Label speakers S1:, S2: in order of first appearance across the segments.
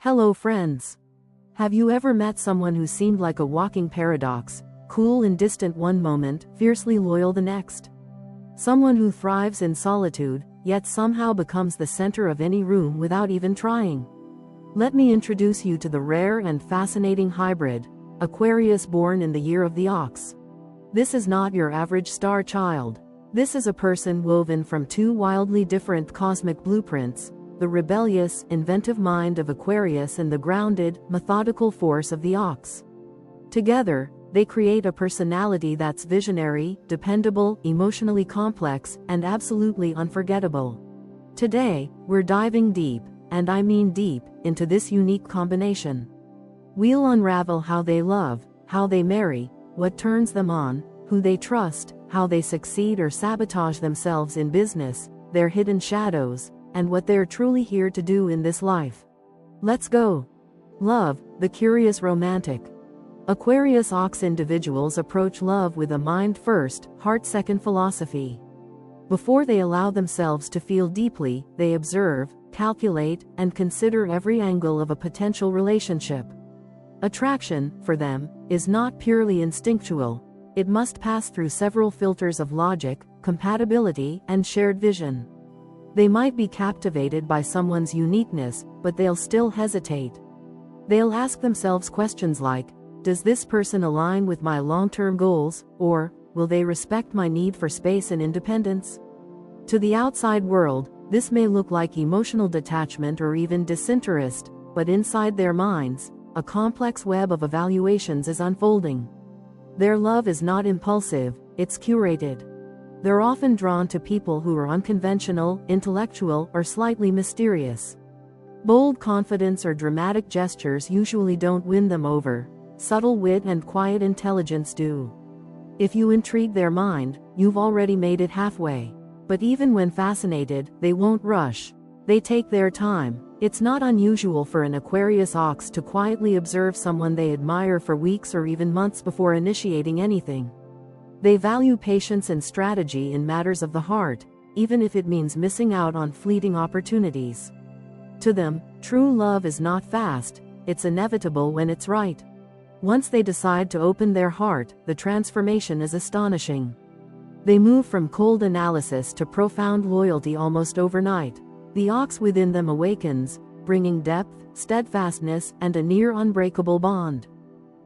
S1: Hello friends. Have you ever met someone who seemed like a walking paradox, cool and distant one moment, fiercely loyal the next? Someone who thrives in solitude, yet somehow becomes the center of any room without even trying. Let me introduce you to the rare and fascinating hybrid, Aquarius, born in the year of the ox. This is not your average star child. This is a person woven from two wildly different cosmic blueprints: the rebellious, inventive mind of Aquarius and the grounded, methodical force of the ox. Together, they create a personality that's visionary, dependable, emotionally complex, and absolutely unforgettable. Today, we're diving deep, and I mean deep, into this unique combination. We'll unravel how they love, how they marry, what turns them on, who they trust, how they succeed or sabotage themselves in business, their hidden shadows, and what they're truly here to do in this life. Let's go. Love, the curious romantic. Aquarius Ox individuals approach love with a mind-first, heart-second philosophy. Before they allow themselves to feel deeply, they observe, calculate, and consider every angle of a potential relationship. Attraction, for them, is not purely instinctual. It must pass through several filters of logic, compatibility, and shared vision. They might be captivated by someone's uniqueness, but they'll still hesitate. They'll ask themselves questions like, does this person align with my long-term goals, or will they respect my need for space and independence? To the outside world, this may look like emotional detachment or even disinterest, but inside their minds, a complex web of evaluations is unfolding. Their love is not impulsive, it's curated. They're often drawn to people who are unconventional, intellectual, or slightly mysterious. Bold confidence or dramatic gestures usually don't win them over. Subtle wit and quiet intelligence do. If you intrigue their mind, you've already made it halfway. But even when fascinated, they won't rush. They take their time. It's not unusual for an Aquarius Ox to quietly observe someone they admire for weeks or even months before initiating anything. They value patience and strategy in matters of the heart, even if it means missing out on fleeting opportunities. To them, true love is not fast, it's inevitable when it's right. Once they decide to open their heart, the transformation is astonishing. They move from cold analysis to profound loyalty almost overnight. The ox within them awakens, bringing depth, steadfastness, and a near unbreakable bond.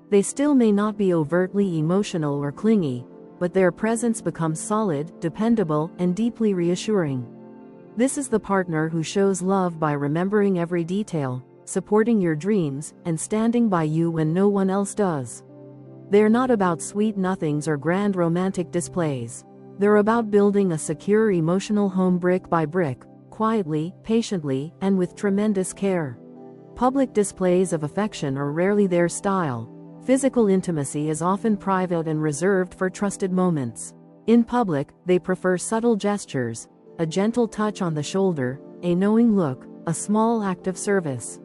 S1: They still may not be overtly emotional or clingy, but their presence becomes solid, dependable, and deeply reassuring. This is the partner who shows love by remembering every detail, supporting your dreams, and standing by you when no one else does. They're not about sweet nothings or grand romantic displays. They're about building a secure emotional home brick by brick, quietly, patiently, and with tremendous care. Public displays of affection are rarely their style. Physical intimacy is often private and reserved for trusted moments. In public, they prefer subtle gestures, a gentle touch on the shoulder, a knowing look, a small act of service.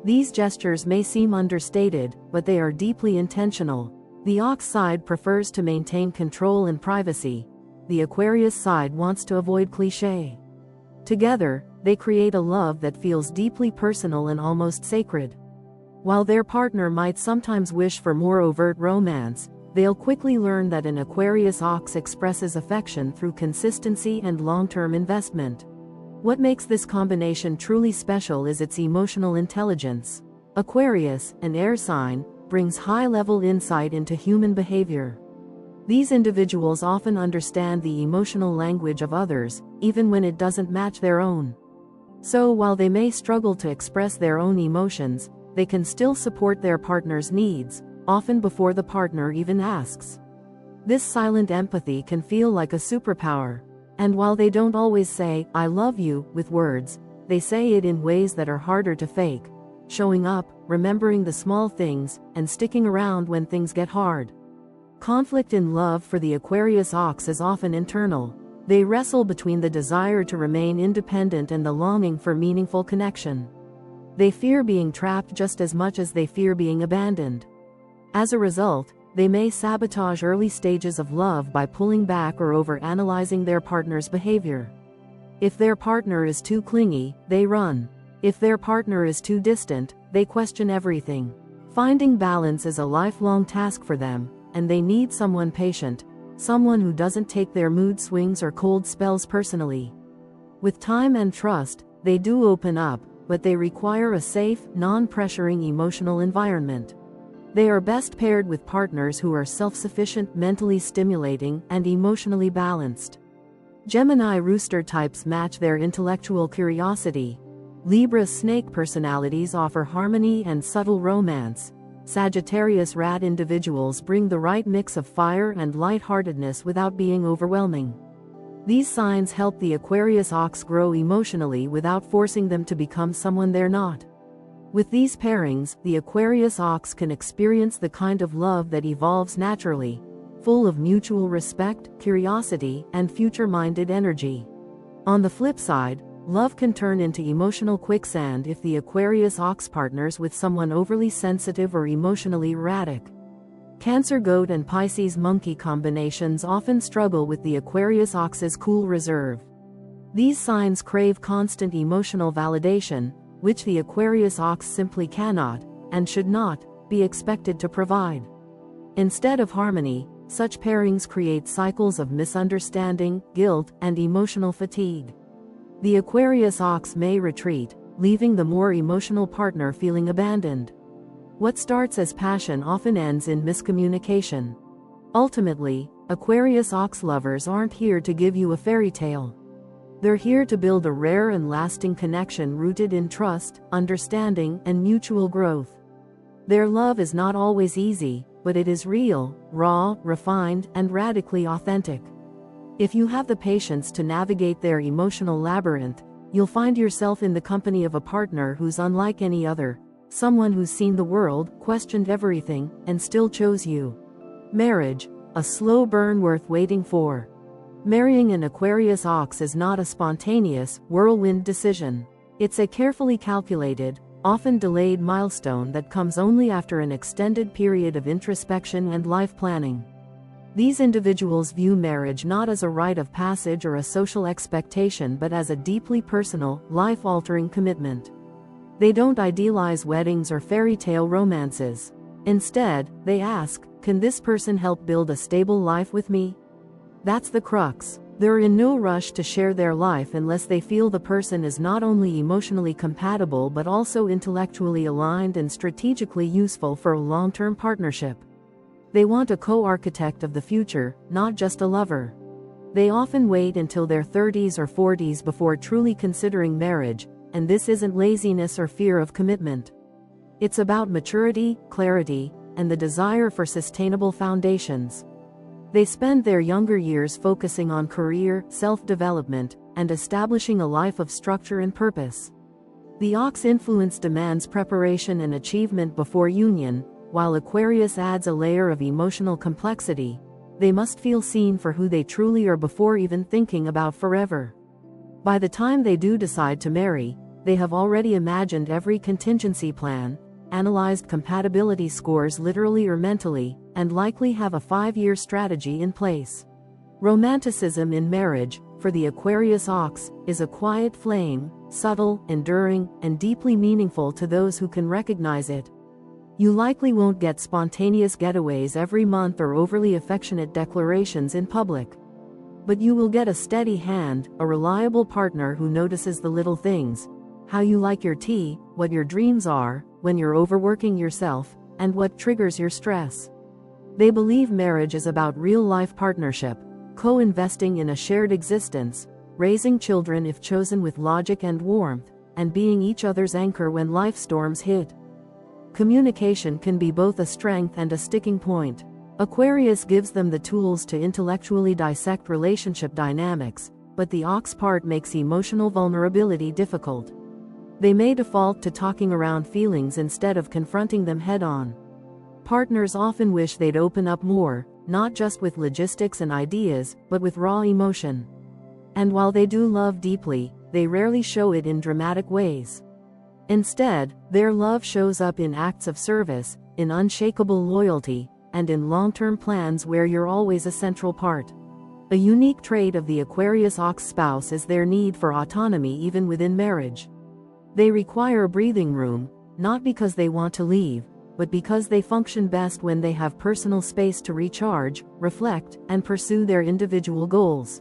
S1: These gestures may seem understated, but they are deeply intentional. The ox side prefers to maintain control and privacy. The Aquarius side wants to avoid cliché. Together, they create a love that feels deeply personal and almost sacred. While their partner might sometimes wish for more overt romance, they'll quickly learn that an Aquarius Ox expresses affection through consistency and long-term investment. What makes this combination truly special is its emotional intelligence. Aquarius, an air sign, brings high-level insight into human behavior. These individuals often understand the emotional language of others, even when it doesn't match their own. So while they may struggle to express their own emotions, they can still support their partner's needs, often before the partner even asks. This silent empathy can feel like a superpower. And while they don't always say, "I love you," with words, they say it in ways that are harder to fake. Showing up, remembering the small things, and sticking around when things get hard. Conflict in love for the Aquarius Ox is often internal. They wrestle between the desire to remain independent and the longing for meaningful connection. They fear being trapped just as much as they fear being abandoned. As a result, they may sabotage early stages of love by pulling back or over-analyzing their partner's behavior. If their partner is too clingy, they run. If their partner is too distant, they question everything. Finding balance is a lifelong task for them, and they need someone patient, someone who doesn't take their mood swings or cold spells personally. With time and trust, they do open up, but they require a safe, non-pressuring emotional environment. They are best paired with partners who are self-sufficient, mentally stimulating, and emotionally balanced. Gemini rooster types match their intellectual curiosity. Libra snake personalities offer harmony and subtle romance. Sagittarius rat individuals bring the right mix of fire and lightheartedness without being overwhelming. These signs help the Aquarius Ox grow emotionally without forcing them to become someone they're not. With these pairings, the Aquarius Ox can experience the kind of love that evolves naturally, full of mutual respect, curiosity, and future-minded energy. On the flip side, love can turn into emotional quicksand if the Aquarius Ox partners with someone overly sensitive or emotionally erratic. Cancer goat and Pisces monkey combinations often struggle with the Aquarius Ox's cool reserve. These signs crave constant emotional validation, which the Aquarius Ox simply cannot, and should not, be expected to provide. Instead of harmony, such pairings create cycles of misunderstanding, guilt, and emotional fatigue. The Aquarius Ox may retreat, leaving the more emotional partner feeling abandoned. What starts as passion often ends in miscommunication. Ultimately, Aquarius Ox lovers aren't here to give you a fairy tale. They're here to build a rare and lasting connection rooted in trust, understanding, and mutual growth. Their love is not always easy, but it is real, raw, refined, and radically authentic. If you have the patience to navigate their emotional labyrinth, you'll find yourself in the company of a partner who's unlike any other, someone who's seen the world, questioned everything, and still chose you. Marriage, a slow burn worth waiting for. Marrying an Aquarius Ox is not a spontaneous, whirlwind decision. It's a carefully calculated, often delayed milestone that comes only after an extended period of introspection and life planning. These individuals view marriage not as a rite of passage or a social expectation but as a deeply personal, life-altering commitment. They don't idealize weddings or fairy tale romances. Instead, they ask, can this person help build a stable life with me? That's the crux. They're in no rush to share their life unless they feel the person is not only emotionally compatible but also intellectually aligned and strategically useful for a long-term partnership. They want a co-architect of the future, not just a lover. They often wait until their 30s or 40s before truly considering marriage, and this isn't laziness or fear of commitment. It's about maturity, clarity, and the desire for sustainable foundations. They spend their younger years focusing on career, self-development, and establishing a life of structure and purpose. The Ox influence demands preparation and achievement before union, while Aquarius adds a layer of emotional complexity. They must feel seen for who they truly are before even thinking about forever. By the time they do decide to marry, they have already imagined every contingency plan, analyzed compatibility scores literally or mentally, and likely have a 5-year strategy in place. Romanticism in marriage, for the Aquarius Ox, is a quiet flame, subtle, enduring, and deeply meaningful to those who can recognize it. You likely won't get spontaneous getaways every month or overly affectionate declarations in public. But you will get a steady hand, a reliable partner who notices the little things: how you like your tea, what your dreams are, when you're overworking yourself, and what triggers your stress. They believe marriage is about real-life partnership, co-investing in a shared existence, raising children if chosen with logic and warmth, and being each other's anchor when life storms hit. Communication can be both a strength and a sticking point. Aquarius gives them the tools to intellectually dissect relationship dynamics, but the Ox part makes emotional vulnerability difficult. They may default to talking around feelings instead of confronting them head-on. Partners often wish they'd open up more, not just with logistics and ideas, but with raw emotion. And while they do love deeply, they rarely show it in dramatic ways. Instead, their love shows up in acts of service, in unshakable loyalty, and in long-term plans where you're always a central part. A unique trait of the Aquarius Ox spouse is their need for autonomy even within marriage. They require breathing room, not because they want to leave, but because they function best when they have personal space to recharge, reflect, and pursue their individual goals.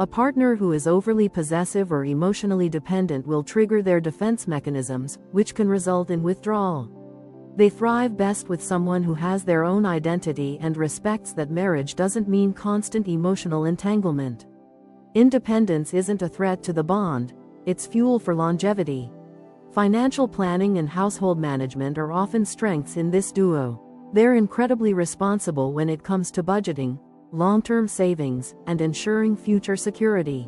S1: A partner who is overly possessive or emotionally dependent will trigger their defense mechanisms, which can result in withdrawal. They thrive best with someone who has their own identity and respects that marriage doesn't mean constant emotional entanglement. Independence isn't a threat to the bond, it's fuel for longevity. Financial planning and household management are often strengths in this duo. They're incredibly responsible when it comes to budgeting, long-term savings, and ensuring future security.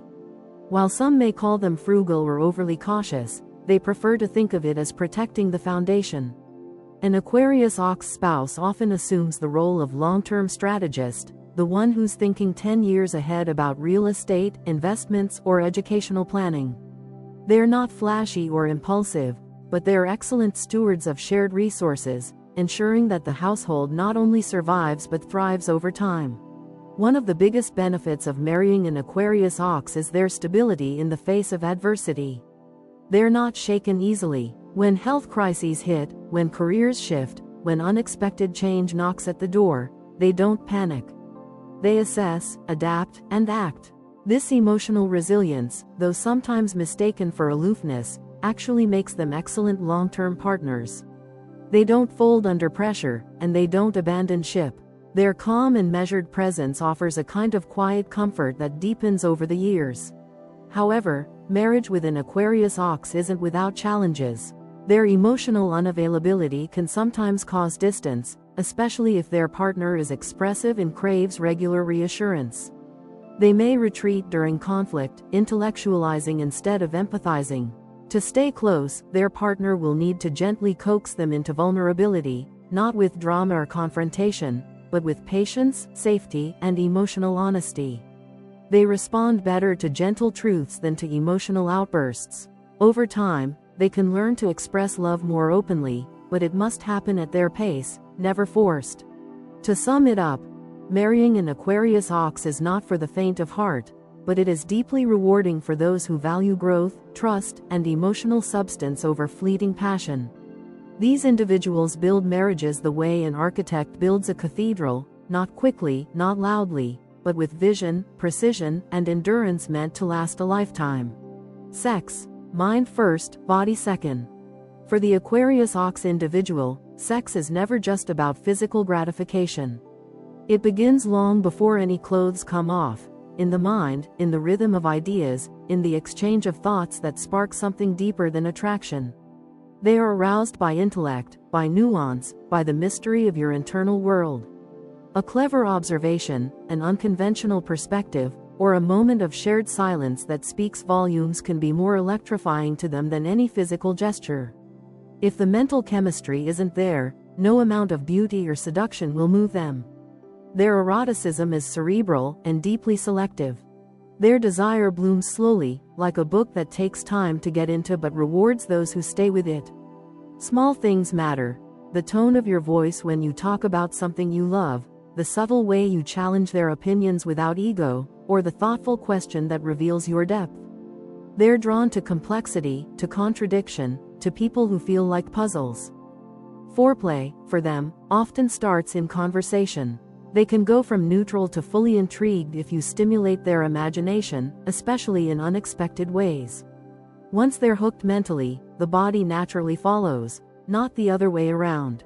S1: While some may call them frugal or overly cautious, they prefer to think of it as protecting the foundation. An Aquarius Ox spouse often assumes the role of long-term strategist, the one who's thinking 10 years ahead about real estate, investments, or educational planning. They're not flashy or impulsive, but they're excellent stewards of shared resources, ensuring that the household not only survives but thrives over time. One of the biggest benefits of marrying an Aquarius Ox is their stability in the face of adversity. They're not shaken easily. When health crises hit, when careers shift, when unexpected change knocks at the door, they don't panic. They assess, adapt, and act. This emotional resilience, though sometimes mistaken for aloofness, actually makes them excellent long-term partners. They don't fold under pressure, and they don't abandon ship. Their calm and measured presence offers a kind of quiet comfort that deepens over the years. However, marriage with an Aquarius Ox isn't without challenges. Their emotional unavailability can sometimes cause distance, especially if their partner is expressive and craves regular reassurance. They may retreat during conflict, intellectualizing instead of empathizing. To stay close, their partner will need to gently coax them into vulnerability, not with drama or confrontation, but with patience, safety, and emotional honesty. They respond better to gentle truths than to emotional outbursts. Over time, they can learn to express love more openly, but it must happen at their pace, never forced. To sum it up, marrying an Aquarius Ox is not for the faint of heart, but it is deeply rewarding for those who value growth, trust, and emotional substance over fleeting passion. These individuals build marriages the way an architect builds a cathedral, not quickly, not loudly, but with vision, precision, and endurance meant to last a lifetime. Sex. Mind first, body second. For the Aquarius Ox individual, sex is never just about physical gratification. It begins long before any clothes come off, in the mind, in the rhythm of ideas, in the exchange of thoughts that spark something deeper than attraction. They are aroused by intellect, by nuance, by the mystery of your internal world. A clever observation, an unconventional perspective, or a moment of shared silence that speaks volumes can be more electrifying to them than any physical gesture. If the mental chemistry isn't there, no amount of beauty or seduction will move them. Their eroticism is cerebral and deeply selective. Their desire blooms slowly, like a book that takes time to get into but rewards those who stay with it. Small things matter: the tone of your voice when you talk about something you love, the subtle way you challenge their opinions without ego, or the thoughtful question that reveals your depth. They're drawn to complexity, to contradiction, to people who feel like puzzles. Foreplay, for them, often starts in conversation. They can go from neutral to fully intrigued if you stimulate their imagination, especially in unexpected ways. Once they're hooked mentally, the body naturally follows, not the other way around.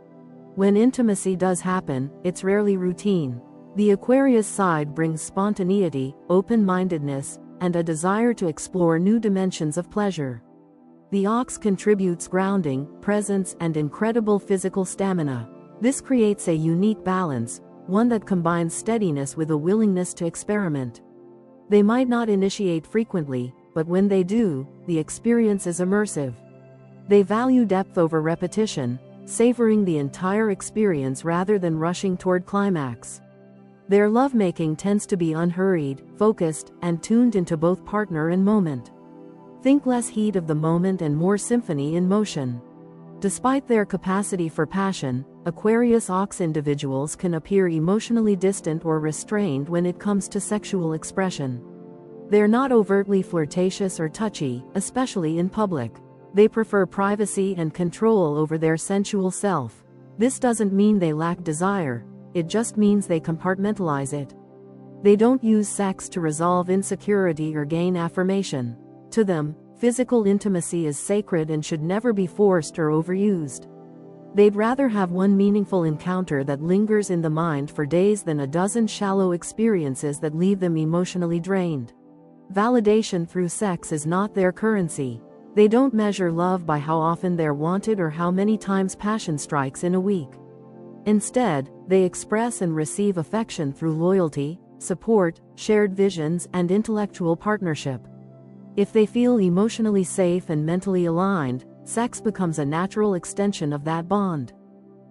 S1: When intimacy does happen, it's rarely routine. The Aquarius side brings spontaneity, open-mindedness, and a desire to explore new dimensions of pleasure. The Ox contributes grounding, presence, and incredible physical stamina. This creates a unique balance, one that combines steadiness with a willingness to experiment. They might not initiate frequently, but when they do, the experience is immersive. They value depth over repetition, savoring the entire experience rather than rushing toward climax. Their lovemaking tends to be unhurried, focused, and tuned into both partner and moment. Think less heat of the moment and more symphony in motion. Despite their capacity for passion, Aquarius Ox individuals can appear emotionally distant or restrained when it comes to sexual expression. They're not overtly flirtatious or touchy, especially in public. They prefer privacy and control over their sensual self. This doesn't mean they lack desire, it just means they compartmentalize it. They don't use sex to resolve insecurity or gain affirmation. To them, physical intimacy is sacred and should never be forced or overused. They'd rather have one meaningful encounter that lingers in the mind for days than a dozen shallow experiences that leave them emotionally drained. Validation through sex is not their currency. They don't measure love by how often they're wanted or how many times passion strikes in a week. Instead, they express and receive affection through loyalty, support, shared visions, and intellectual partnership. If they feel emotionally safe and mentally aligned, sex becomes a natural extension of that bond.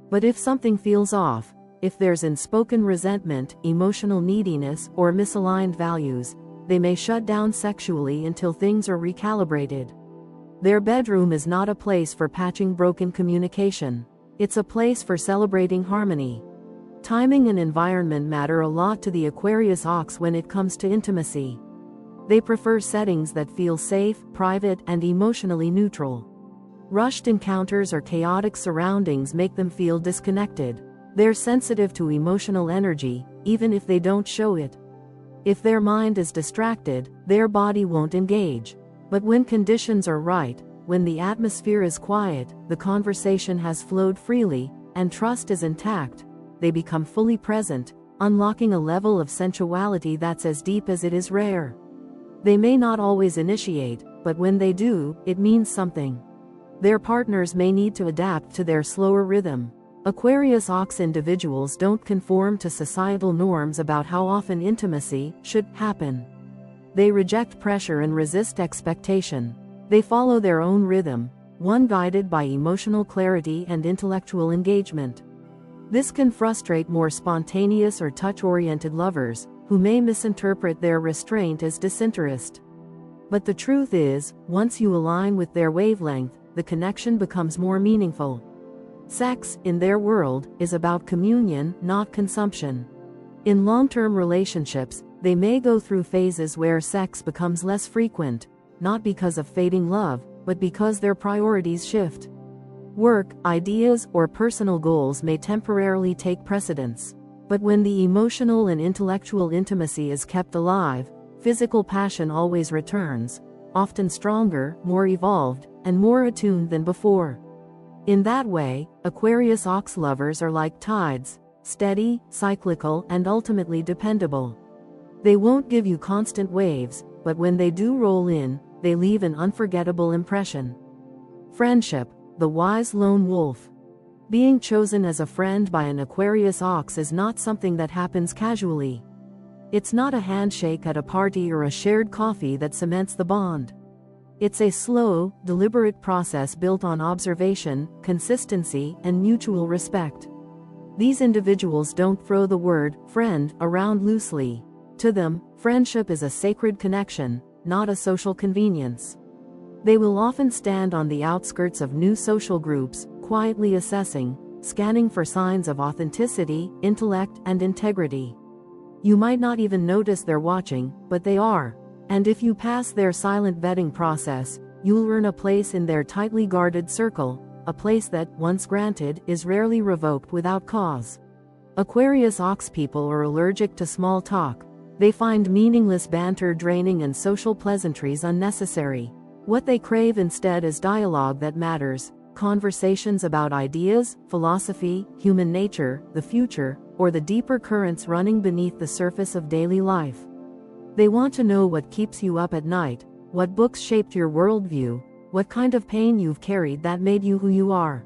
S1: But if something feels off, if there's unspoken resentment, emotional neediness, or misaligned values, they may shut down sexually until things are recalibrated. Their bedroom is not a place for patching broken communication. It's a place for celebrating harmony. Timing and environment matter a lot to the Aquarius Ox when it comes to intimacy. They prefer settings that feel safe, private, and emotionally neutral. Rushed encounters or chaotic surroundings make them feel disconnected. They're sensitive to emotional energy, even if they don't show it. If their mind is distracted, their body won't engage. But when conditions are right, when the atmosphere is quiet, the conversation has flowed freely, and trust is intact, they become fully present, unlocking a level of sensuality that's as deep as it is rare. They may not always initiate, but when they do, it means something. Their partners may need to adapt to their slower rhythm. Aquarius Ox individuals don't conform to societal norms about how often intimacy should happen. They reject pressure and resist expectation. They follow their own rhythm, one guided by emotional clarity and intellectual engagement. This can frustrate more spontaneous or touch-oriented lovers, who may misinterpret their restraint as disinterest. But the truth is, once you align with their wavelength, the connection becomes more meaningful. Sex, in their world, is about communion, not consumption. In long-term relationships, they may go through phases where sex becomes less frequent, not because of fading love, but because their priorities shift. Work, ideas, or personal goals may temporarily take precedence. But when the emotional and intellectual intimacy is kept alive, physical passion always returns, often stronger, more evolved, and more attuned than before. In that way, Aquarius Ox lovers are like tides, steady, cyclical, and ultimately dependable. They won't give you constant waves, but when they do roll in, they leave an unforgettable impression. Friendship, the wise lone wolf. Being chosen as a friend by an Aquarius Ox is not something that happens casually. It's not a handshake at a party or a shared coffee that cements the bond. It's a slow, deliberate process built on observation, consistency, and mutual respect. These individuals don't throw the word friend around loosely. To them, friendship is a sacred connection, not a social convenience. They will often stand on the outskirts of new social groups, quietly assessing, scanning for signs of authenticity, intellect, and integrity. You might not even notice they're watching, but they are. And if you pass their silent vetting process, you'll earn a place in their tightly guarded circle, a place that, once granted, is rarely revoked without cause. Aquarius Ox people are allergic to small talk. They find meaningless banter draining and social pleasantries unnecessary. What they crave instead is dialogue that matters, conversations about ideas, philosophy, human nature, the future, or the deeper currents running beneath the surface of daily life. They want to know what keeps you up at night, what books shaped your worldview, what kind of pain you've carried that made you who you are.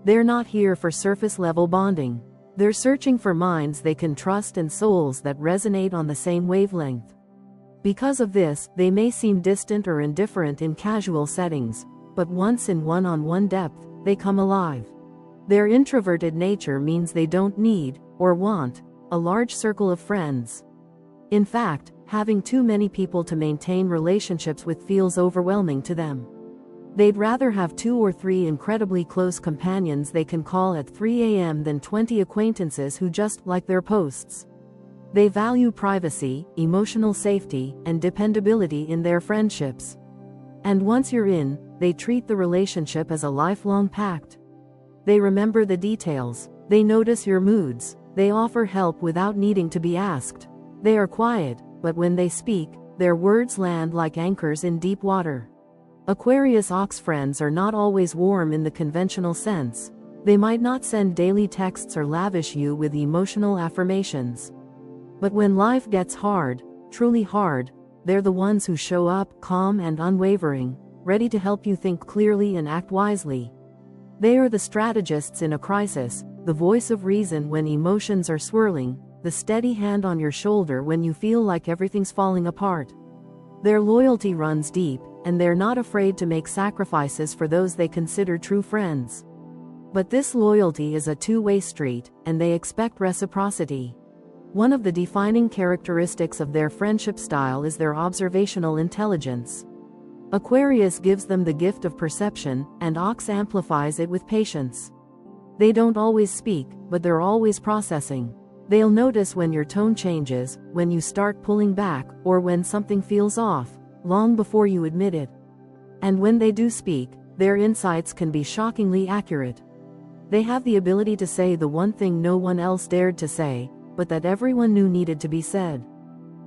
S1: They're not here for surface-level bonding. They're searching for minds they can trust and souls that resonate on the same wavelength. Because of this, they may seem distant or indifferent in casual settings, but once in one-on-one depth, they come alive. Their introverted nature means they don't need, or want, a large circle of friends. In fact, having too many people to maintain relationships with feels overwhelming to them. They'd rather have 2 or 3 incredibly close companions they can call at 3 a.m. than 20 acquaintances who just like their posts. They value privacy, emotional safety, and dependability in their friendships. And once you're in, they treat the relationship as a lifelong pact. They remember the details. They notice your moods. They offer help without needing to be asked. They are quiet, but when they speak, their words land like anchors in deep water. Aquarius Ox friends are not always warm in the conventional sense. They might not send daily texts or lavish you with emotional affirmations. But when life gets hard, truly hard, they're the ones who show up, calm and unwavering, ready to help you think clearly and act wisely. They are the strategists in a crisis, the voice of reason when emotions are swirling, the steady hand on your shoulder when you feel like everything's falling apart. Their loyalty runs deep, and they're not afraid to make sacrifices for those they consider true friends. But this loyalty is a two-way street, and they expect reciprocity. One of the defining characteristics of their friendship style is their observational intelligence. Aquarius gives them the gift of perception, and Ox amplifies it with patience. They don't always speak, but they're always processing. They'll notice when your tone changes, when you start pulling back, or when something feels off, long before you admit it. And when they do speak, their insights can be shockingly accurate. They have the ability to say the one thing no one else dared to say, but that everyone knew needed to be said.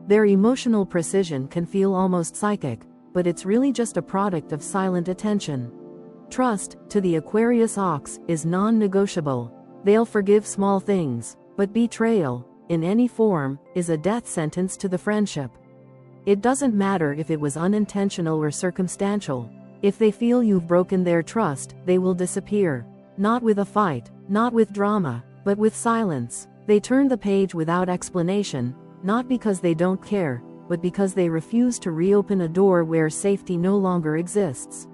S1: Their emotional precision can feel almost psychic, but it's really just a product of silent attention. Trust, to the Aquarius Ox, is non-negotiable. They'll forgive small things, but betrayal, in any form, is a death sentence to the friendship. It doesn't matter if it was unintentional or circumstantial. If they feel you've broken their trust, they will disappear. Not with a fight, not with drama, but with silence. They turn the page without explanation, not because they don't care, but because they refuse to reopen a door where safety no longer exists.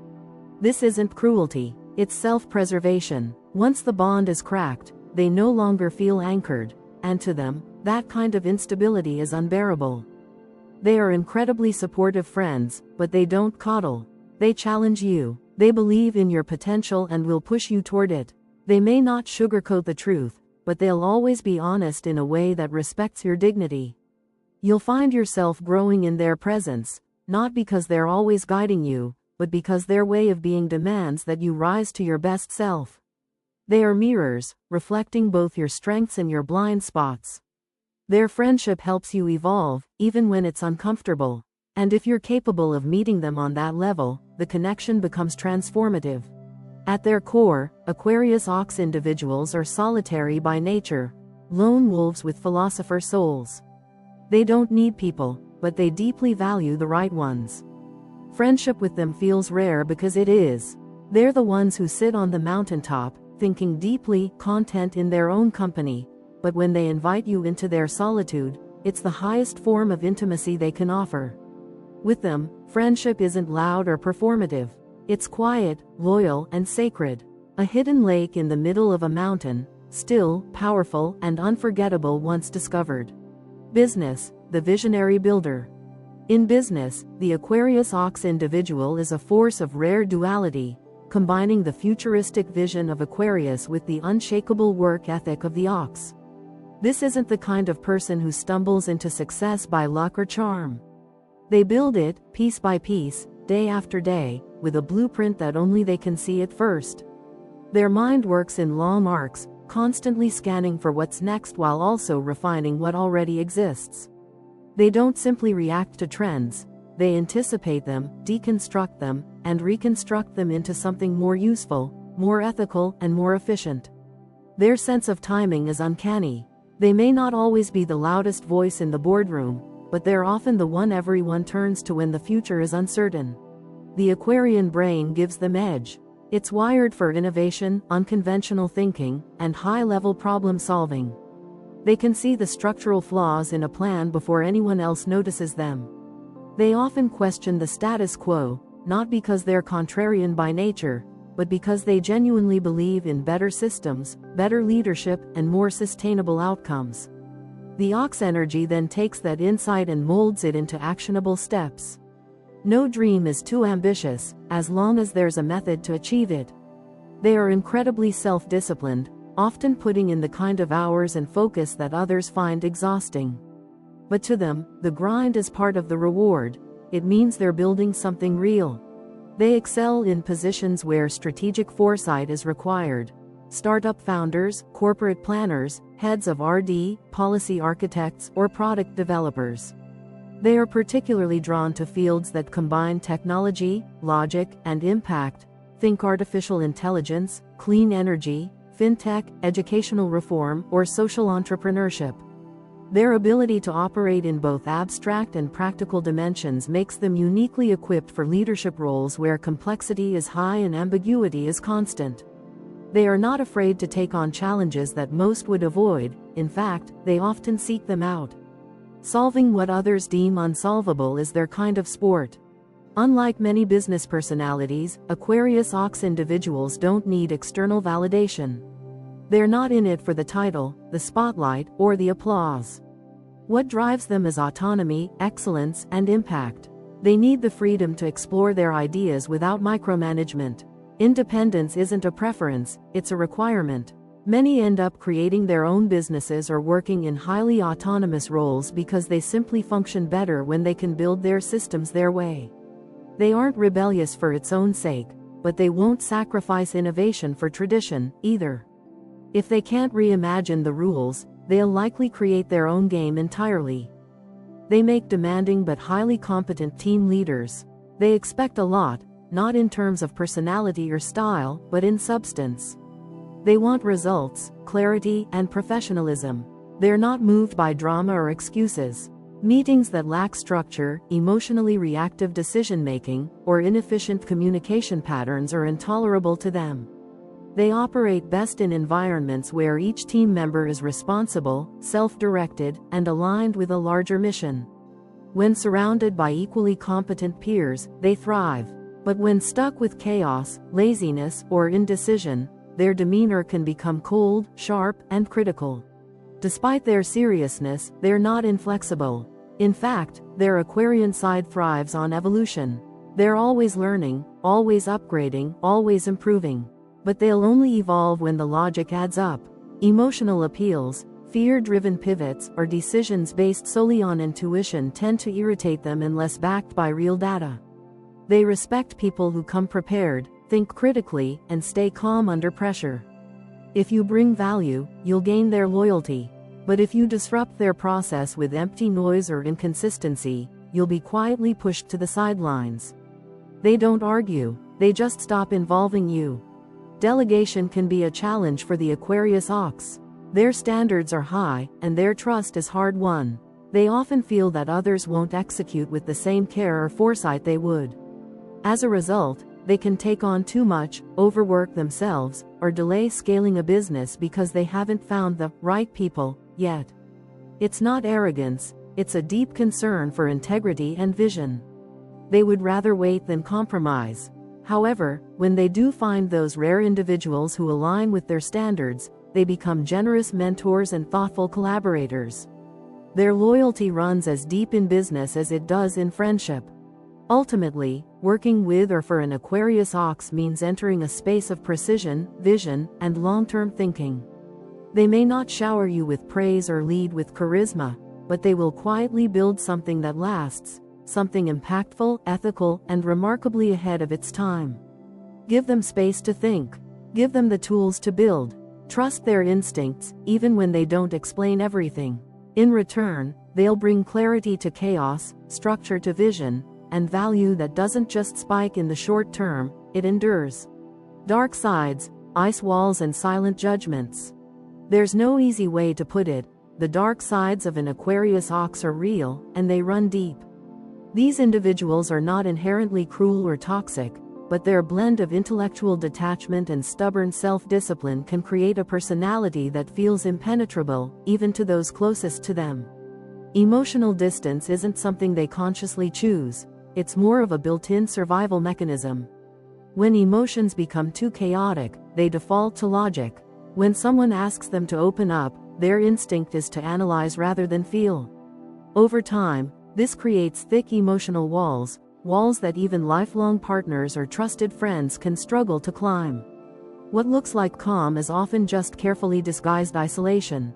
S1: This isn't cruelty, it's self-preservation. Once the bond is cracked, they no longer feel anchored, and to them, that kind of instability is unbearable. They are incredibly supportive friends, but they don't coddle. They challenge you. They believe in your potential and will push you toward it. They may not sugarcoat the truth, but they'll always be honest in a way that respects your dignity. You'll find yourself growing in their presence, not because they're always guiding you, but because their way of being demands that you rise to your best self. They are mirrors, reflecting both your strengths and your blind spots. Their friendship helps you evolve, even when it's uncomfortable. And if you're capable of meeting them on that level, the connection becomes transformative. At their core, Aquarius Ox individuals are solitary by nature, lone wolves with philosopher souls. They don't need people, but they deeply value the right ones. Friendship with them feels rare because it is. They're the ones who sit on the mountaintop, thinking deeply, content in their own company, but when they invite you into their solitude, it's the highest form of intimacy they can offer. With them, friendship isn't loud or performative. It's quiet, loyal, and sacred. A hidden lake in the middle of a mountain, still, powerful, and unforgettable once discovered. Business, the visionary builder. In business, the Aquarius Ox individual is a force of rare duality, combining the futuristic vision of Aquarius with the unshakable work ethic of the Ox. This isn't the kind of person who stumbles into success by luck or charm. They build it, piece by piece, day after day, with a blueprint that only they can see at first. Their mind works in long arcs, constantly scanning for what's next while also refining what already exists. They don't simply react to trends. They anticipate them, deconstruct them, and reconstruct them into something more useful, more ethical, and more efficient. Their sense of timing is uncanny. They may not always be the loudest voice in the boardroom, but they're often the one everyone turns to when the future is uncertain. The Aquarian brain gives them edge. It's wired for innovation, unconventional thinking, and high-level problem-solving. They can see the structural flaws in a plan before anyone else notices them. They often question the status quo, not because they're contrarian by nature, but because they genuinely believe in better systems, better leadership, and more sustainable outcomes. The Ox energy then takes that insight and molds it into actionable steps. No dream is too ambitious, as long as there's a method to achieve it. They are incredibly self-disciplined, often putting in the kind of hours and focus that others find exhausting. But to them, the grind is part of the reward. It means they're building something real. They excel in positions where strategic foresight is required. Startup founders, corporate planners, heads of R&D, policy architects, or product developers. They are particularly drawn to fields that combine technology, logic, and impact. Think artificial intelligence, clean energy, fintech, educational reform, or social entrepreneurship. Their ability to operate in both abstract and practical dimensions makes them uniquely equipped for leadership roles where complexity is high and ambiguity is constant. They are not afraid to take on challenges that most would avoid. In fact, they often seek them out. Solving what others deem unsolvable is their kind of sport. Unlike many business personalities, Aquarius Ox individuals don't need external validation. They're not in it for the title, the spotlight, or the applause. What drives them is autonomy, excellence, and impact. They need the freedom to explore their ideas without micromanagement. Independence isn't a preference, it's a requirement. Many end up creating their own businesses or working in highly autonomous roles because they simply function better when they can build their systems their way. They aren't rebellious for its own sake, but they won't sacrifice innovation for tradition, either. If they can't reimagine the rules, they'll likely create their own game entirely. They make demanding but highly competent team leaders. They expect a lot, not in terms of personality or style, but in substance. They want results, clarity, and professionalism. They're not moved by drama or excuses. Meetings that lack structure, emotionally reactive decision-making, or inefficient communication patterns are intolerable to them. They operate best in environments where each team member is responsible, self-directed, and aligned with a larger mission. When surrounded by equally competent peers, they thrive. But when stuck with chaos, laziness, or indecision, their demeanor can become cold, sharp, and critical. Despite their seriousness, they're not inflexible. In fact, their Aquarian side thrives on evolution. They're always learning, always upgrading, always improving. But they'll only evolve when the logic adds up. Emotional appeals, fear-driven pivots, or decisions based solely on intuition tend to irritate them unless backed by real data. They respect people who come prepared, think critically, and stay calm under pressure. If you bring value, you'll gain their loyalty. But if you disrupt their process with empty noise or inconsistency, you'll be quietly pushed to the sidelines. They don't argue, they just stop involving you. Delegation can be a challenge for the Aquarius Ox. Their standards are high, and their trust is hard-won. They often feel that others won't execute with the same care or foresight they would. As a result, they can take on too much, overwork themselves, or delay scaling a business because they haven't found the right people yet. It's not arrogance, it's a deep concern for integrity and vision. They would rather wait than compromise. However, when they do find those rare individuals who align with their standards, they become generous mentors and thoughtful collaborators. Their loyalty runs as deep in business as it does in friendship. Ultimately, working with or for an Aquarius Ox means entering a space of precision, vision, and long-term thinking. They may not shower you with praise or lead with charisma, but they will quietly build something that lasts. Something impactful, ethical, and remarkably ahead of its time. Give them space to think. Give them the tools to build. Trust their instincts, even when they don't explain everything. In return, they'll bring clarity to chaos, structure to vision, and value that doesn't just spike in the short term, it endures. Dark sides, ice walls, and silent judgments. There's no easy way to put it. The dark sides of an Aquarius Ox are real, and they run deep. These individuals are not inherently cruel or toxic, but their blend of intellectual detachment and stubborn self-discipline can create a personality that feels impenetrable, even to those closest to them. Emotional distance isn't something they consciously choose, it's more of a built-in survival mechanism. When emotions become too chaotic, they default to logic. When someone asks them to open up, their instinct is to analyze rather than feel. Over time, this creates thick emotional walls that even lifelong partners or trusted friends can struggle to climb. What looks like calm is often just carefully disguised isolation.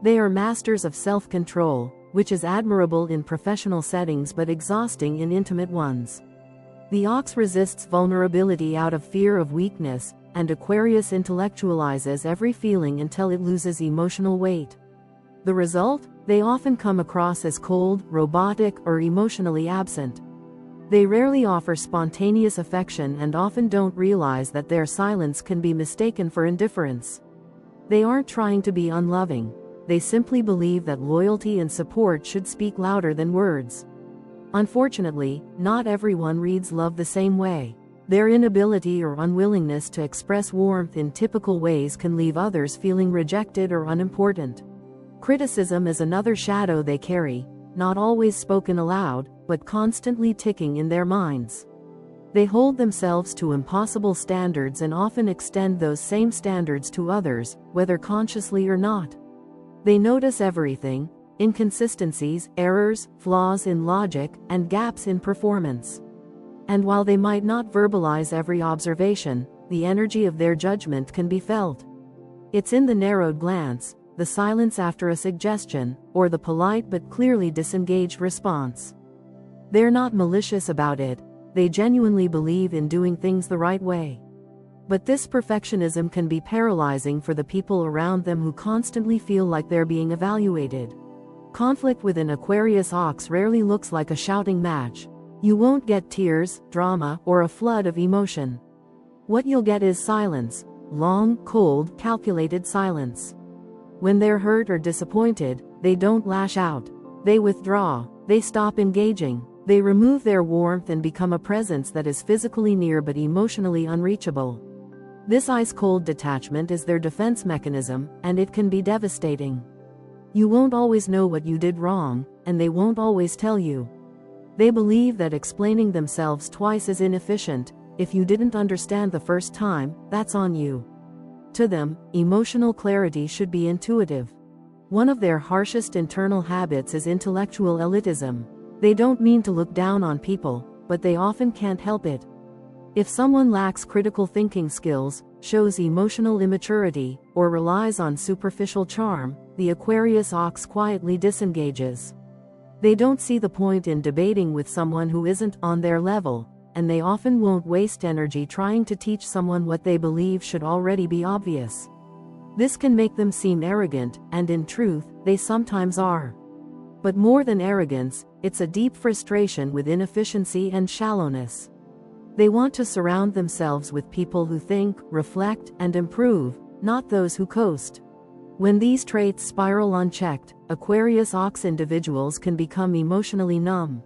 S1: They are masters of self-control, which is admirable in professional settings but exhausting in intimate ones. The ox resists vulnerability out of fear of weakness, and Aquarius intellectualizes every feeling until it loses emotional weight. The result? They often come across as cold, robotic, or emotionally absent. They rarely offer spontaneous affection and often don't realize that their silence can be mistaken for indifference. They aren't trying to be unloving. They simply believe that loyalty and support should speak louder than words. Unfortunately, not everyone reads love the same way. Their inability or unwillingness to express warmth in typical ways can leave others feeling rejected or unimportant. Criticism is another shadow they carry, not always spoken aloud, but constantly ticking in their minds. They hold themselves to impossible standards and often extend those same standards to others, whether consciously or not. They notice everything: inconsistencies, errors, flaws in logic, and gaps in performance. And while they might not verbalize every observation, the energy of their judgment can be felt. It's in the narrowed glance, the silence after a suggestion, or the polite but clearly disengaged response. They're not malicious about it, they genuinely believe in doing things the right way. But this perfectionism can be paralyzing for the people around them who constantly feel like they're being evaluated. Conflict with an Aquarius ox rarely looks like a shouting match. You won't get tears, drama, or a flood of emotion. What you'll get is silence, long, cold, calculated silence. When they're hurt or disappointed, they don't lash out. They withdraw. They stop engaging. They remove their warmth and become a presence that is physically near but emotionally unreachable. This ice-cold detachment is their defense mechanism, and it can be devastating. You won't always know what you did wrong, and they won't always tell you. They believe that explaining themselves twice is inefficient. If you didn't understand the first time, that's on you. To them, emotional clarity should be intuitive. One of their harshest internal habits is intellectual elitism. They don't mean to look down on people, but they often can't help it. If someone lacks critical thinking skills, shows emotional immaturity, or relies on superficial charm, the Aquarius ox quietly disengages. They don't see the point in debating with someone who isn't on their level, and they often won't waste energy trying to teach someone what they believe should already be obvious. This can make them seem arrogant, and in truth, they sometimes are. But more than arrogance, it's a deep frustration with inefficiency and shallowness. They want to surround themselves with people who think, reflect, and improve, not those who coast. When these traits spiral unchecked, Aquarius ox individuals can become emotionally numb.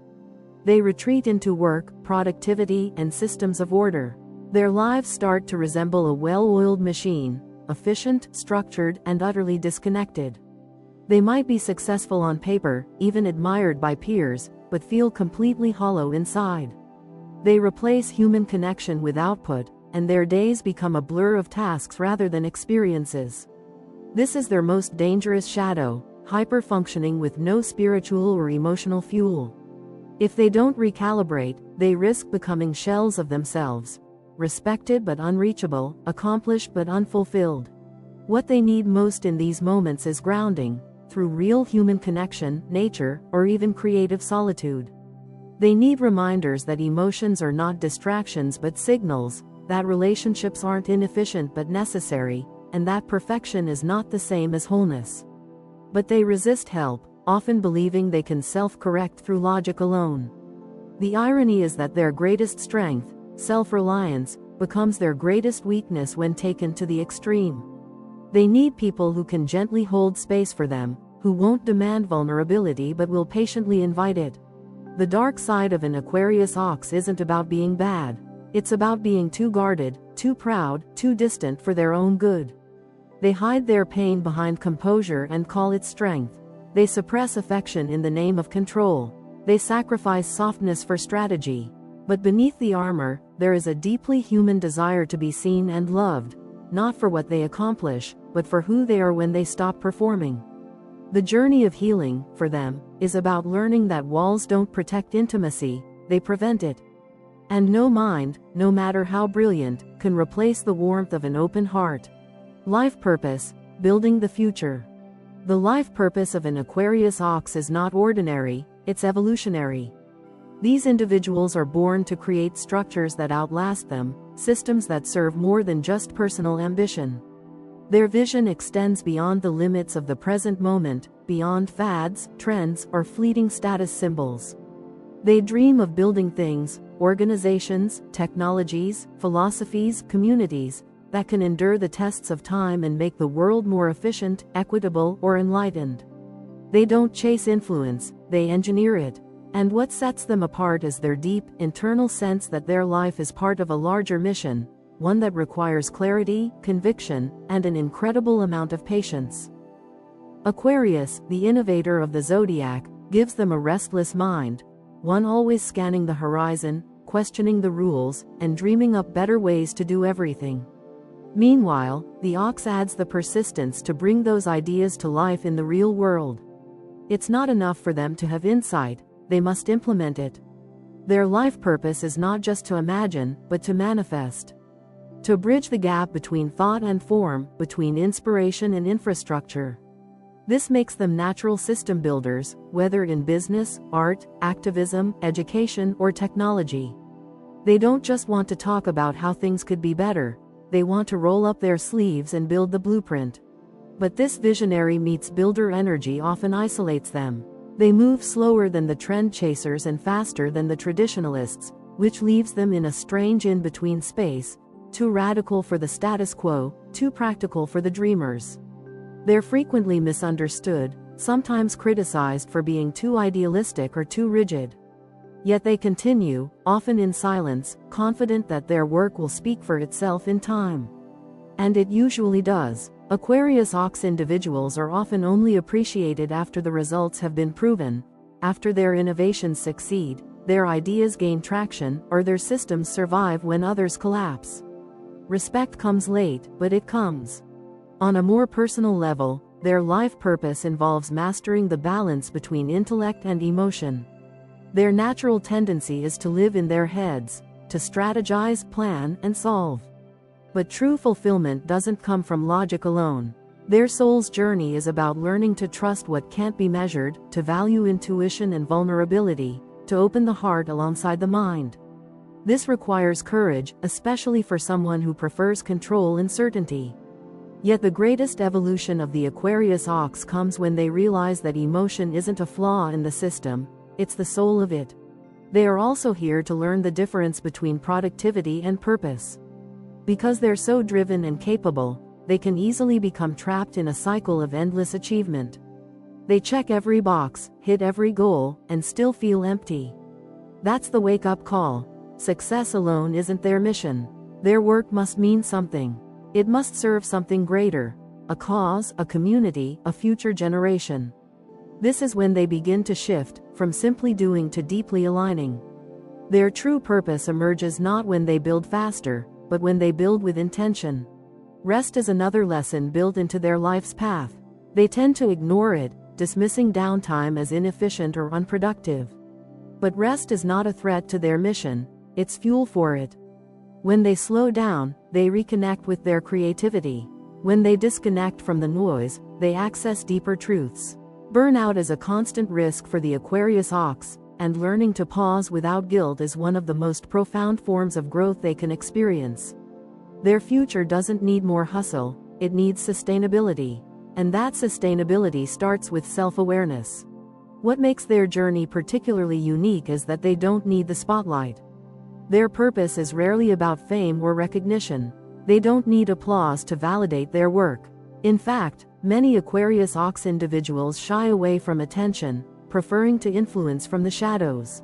S1: They retreat into work, productivity, and systems of order. Their lives start to resemble a well-oiled machine, efficient, structured, and utterly disconnected. They might be successful on paper, even admired by peers, but feel completely hollow inside. They replace human connection with output, and their days become a blur of tasks rather than experiences. This is their most dangerous shadow, hyper-functioning with no spiritual or emotional fuel. If they don't recalibrate, they risk becoming shells of themselves, respected but unreachable, accomplished but unfulfilled. What they need most in these moments is grounding, through real human connection, nature, or even creative solitude. They need reminders that emotions are not distractions but signals, that relationships aren't inefficient but necessary, and that perfection is not the same as wholeness. But they resist help, often believing they can self-correct through logic alone. The irony is that their greatest strength, self-reliance, becomes their greatest weakness when taken to the extreme. They need people who can gently hold space for them, who won't demand vulnerability but will patiently invite it. The dark side of an Aquarius ox isn't about being bad. It's about being too guarded, too proud, too distant for their own good. They hide their pain behind composure and call it strength. They suppress affection in the name of control. They sacrifice softness for strategy. But beneath the armor, there is a deeply human desire to be seen and loved, not for what they accomplish, but for who they are when they stop performing. The journey of healing, for them, is about learning that walls don't protect intimacy, they prevent it. And no mind, no matter how brilliant, can replace the warmth of an open heart. Life purpose: building the future. The life purpose of an Aquarius ox is not ordinary, it's evolutionary. These individuals are born to create structures that outlast them, systems that serve more than just personal ambition. Their vision extends beyond the limits of the present moment, beyond fads, trends, or fleeting status symbols. They dream of building things, organizations, technologies, philosophies, communities, that can endure the tests of time and make the world more efficient, equitable, or enlightened. They don't chase influence, they engineer it. And what sets them apart is their deep, internal sense that their life is part of a larger mission, one that requires clarity, conviction, and an incredible amount of patience. Aquarius, the innovator of the zodiac, gives them a restless mind, one always scanning the horizon, questioning the rules, and dreaming up better ways to do everything. Meanwhile, the ox adds the persistence to bring those ideas to life in the real world. It's not enough for them to have insight, they must implement it. Their life purpose is not just to imagine, but to manifest. To bridge the gap between thought and form, between inspiration and infrastructure. This makes them natural system builders, whether in business, art, activism, education, or technology. They don't just want to talk about how things could be better, they want to roll up their sleeves and build the blueprint. But this visionary meets builder energy often isolates them. They move slower than the trend chasers and faster than the traditionalists, which leaves them in a strange in-between space, too radical for the status quo, too practical for the dreamers. They're frequently misunderstood, sometimes criticized for being too idealistic or too rigid. Yet they continue, often in silence, confident that their work will speak for itself in time. And it usually does. Aquarius Ox individuals are often only appreciated after the results have been proven, after their innovations succeed, their ideas gain traction, or their systems survive when others collapse. Respect comes late, but it comes. On a more personal level, their life purpose involves mastering the balance between intellect and emotion. Their natural tendency is to live in their heads, to strategize, plan, and solve. But true fulfillment doesn't come from logic alone. Their soul's journey is about learning to trust what can't be measured, to value intuition and vulnerability, to open the heart alongside the mind. This requires courage, especially for someone who prefers control and certainty. Yet the greatest evolution of the Aquarius Ox comes when they realize that emotion isn't a flaw in the system, it's the soul of it. They are also here to learn the difference between productivity and purpose. Because they're so driven and capable, they can easily become trapped in a cycle of endless achievement. They check every box, hit every goal, and still feel empty. That's the wake-up call. Success alone isn't their mission. Their work must mean something. It must serve something greater, a cause, a community, a future generation. This is when they begin to shift, from simply doing to deeply aligning. Their true purpose emerges not when they build faster, but when they build with intention. Rest is another lesson built into their life's path. They tend to ignore it, dismissing downtime as inefficient or unproductive. But rest is not a threat to their mission, it's fuel for it. When they slow down, they reconnect with their creativity. When they disconnect from the noise, they access deeper truths. Burnout is a constant risk for the Aquarius Ox, and learning to pause without guilt is one of the most profound forms of growth they can experience. Their future doesn't need more hustle, it needs sustainability. And that sustainability starts with self-awareness. What makes their journey particularly unique is that they don't need the spotlight. Their purpose is rarely about fame or recognition. They don't need applause to validate their work. In fact, many Aquarius Ox individuals shy away from attention, preferring to influence from the shadows.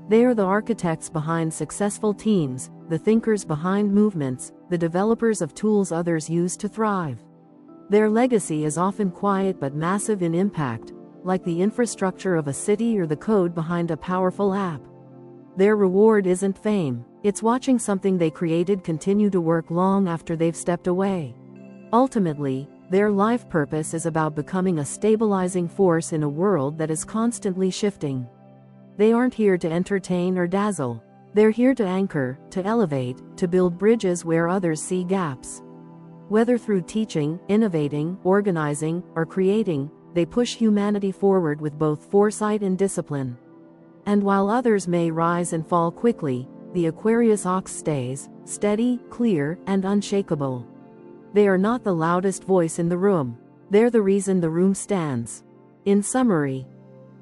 S1: They are the architects behind successful teams, the thinkers behind movements, the developers of tools others use to thrive. Their legacy is often quiet but massive in impact, like the infrastructure of a city or the code behind a powerful app. Their reward isn't fame, it's watching something they created continue to work long after they've stepped away. Ultimately, their life purpose is about becoming a stabilizing force in a world that is constantly shifting. They aren't here to entertain or dazzle. They're here to anchor, to elevate, to build bridges where others see gaps. Whether through teaching, innovating, organizing, or creating, they push humanity forward with both foresight and discipline. And while others may rise and fall quickly, the Aquarius Ox stays steady, clear, and unshakable. They are not the loudest voice in the room. They're the reason the room stands. In summary,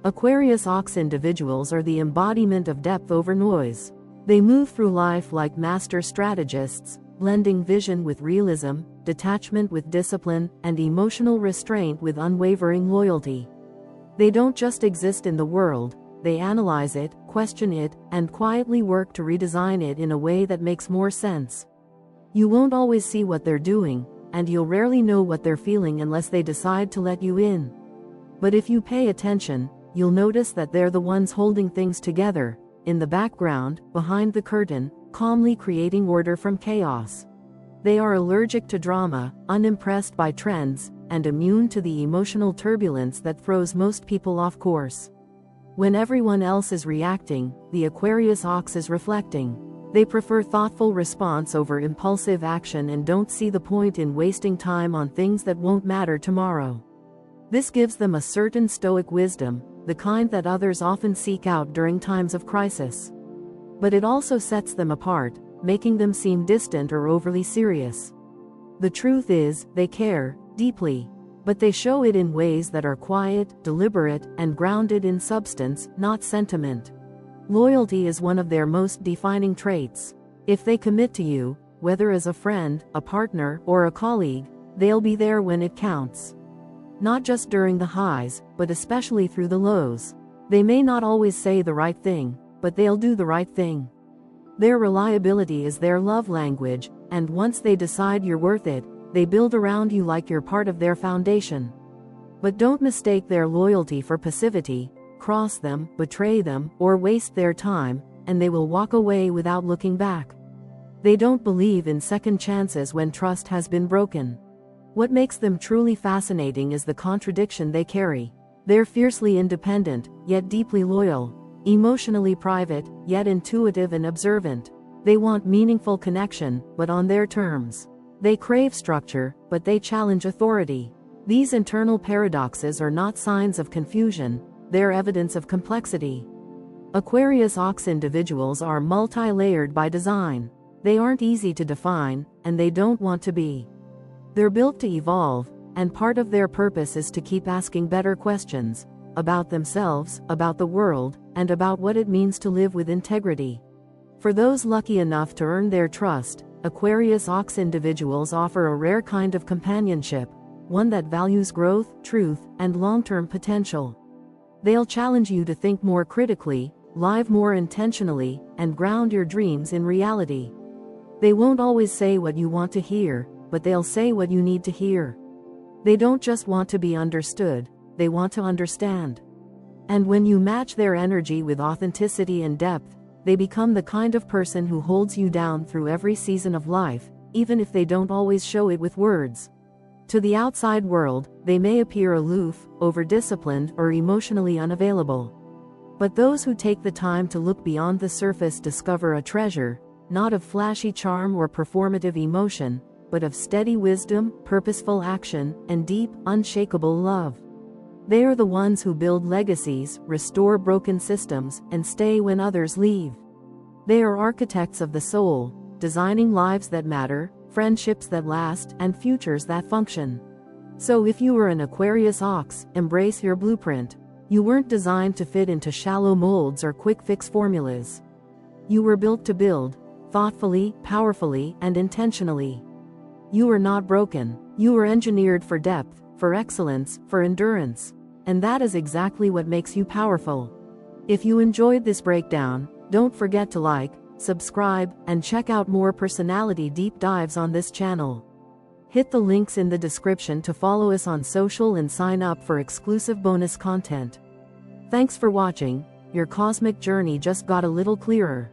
S1: Aquarius Ox individuals are the embodiment of depth over noise. They move through life like master strategists, blending vision with realism, detachment with discipline, and emotional restraint with unwavering loyalty. They don't just exist in the world, they analyze it, question it, and quietly work to redesign it in a way that makes more sense. You won't always see what they're doing, and you'll rarely know what they're feeling unless they decide to let you in. But if you pay attention, you'll notice that they're the ones holding things together, in the background, behind the curtain, calmly creating order from chaos. They are allergic to drama, unimpressed by trends, and immune to the emotional turbulence that throws most people off course. When everyone else is reacting, the Aquarius Ox is reflecting. They prefer thoughtful response over impulsive action and don't see the point in wasting time on things that won't matter tomorrow. This gives them a certain stoic wisdom, the kind that others often seek out during times of crisis. But it also sets them apart, making them seem distant or overly serious. The truth is, they care deeply, but they show it in ways that are quiet, deliberate, and grounded in substance, not sentiment. Loyalty is one of their most defining traits. If they commit to you, whether as a friend, a partner, or a colleague, they'll be there when it counts. Not just during the highs, but especially through the lows. They may not always say the right thing, but they'll do the right thing. Their reliability is their love language, and once they decide you're worth it, they build around you like you're part of their foundation. But don't mistake their loyalty for passivity. Cross them, betray them, or waste their time, and they will walk away without looking back. They don't believe in second chances when trust has been broken. What makes them truly fascinating is the contradiction they carry. They're fiercely independent, yet deeply loyal. Emotionally private, yet intuitive and observant. They want meaningful connection, but on their terms. They crave structure, but they challenge authority. These internal paradoxes are not signs of confusion, they're evidence of complexity. Aquarius Ox individuals are multi-layered by design. They aren't easy to define, and they don't want to be. They're built to evolve, and part of their purpose is to keep asking better questions about themselves, about the world, and about what it means to live with integrity. For those lucky enough to earn their trust, Aquarius Ox individuals offer a rare kind of companionship, one that values growth, truth, and long-term potential. They'll challenge you to think more critically, live more intentionally, and ground your dreams in reality. They won't always say what you want to hear, but they'll say what you need to hear. They don't just want to be understood, they want to understand. And when you match their energy with authenticity and depth, they become the kind of person who holds you down through every season of life, even if they don't always show it with words. To the outside world, they may appear aloof, over-disciplined, or emotionally unavailable. But those who take the time to look beyond the surface discover a treasure, not of flashy charm or performative emotion, but of steady wisdom, purposeful action, and deep, unshakable love. They are the ones who build legacies, restore broken systems, and stay when others leave. They are architects of the soul, designing lives that matter, friendships that last, and futures that function. So if you are an Aquarius Ox, embrace your blueprint. You weren't designed to fit into shallow molds or quick-fix formulas. You were built to build, thoughtfully, powerfully, and intentionally. You are not broken. You were engineered for depth, for excellence, for endurance. And that is exactly what makes you powerful. If you enjoyed this breakdown, don't forget to like, subscribe, and check out more personality deep dives on this channel. Hit the links in the description to follow us on social and sign up for exclusive bonus content. Thanks for watching. Your cosmic journey just got a little clearer.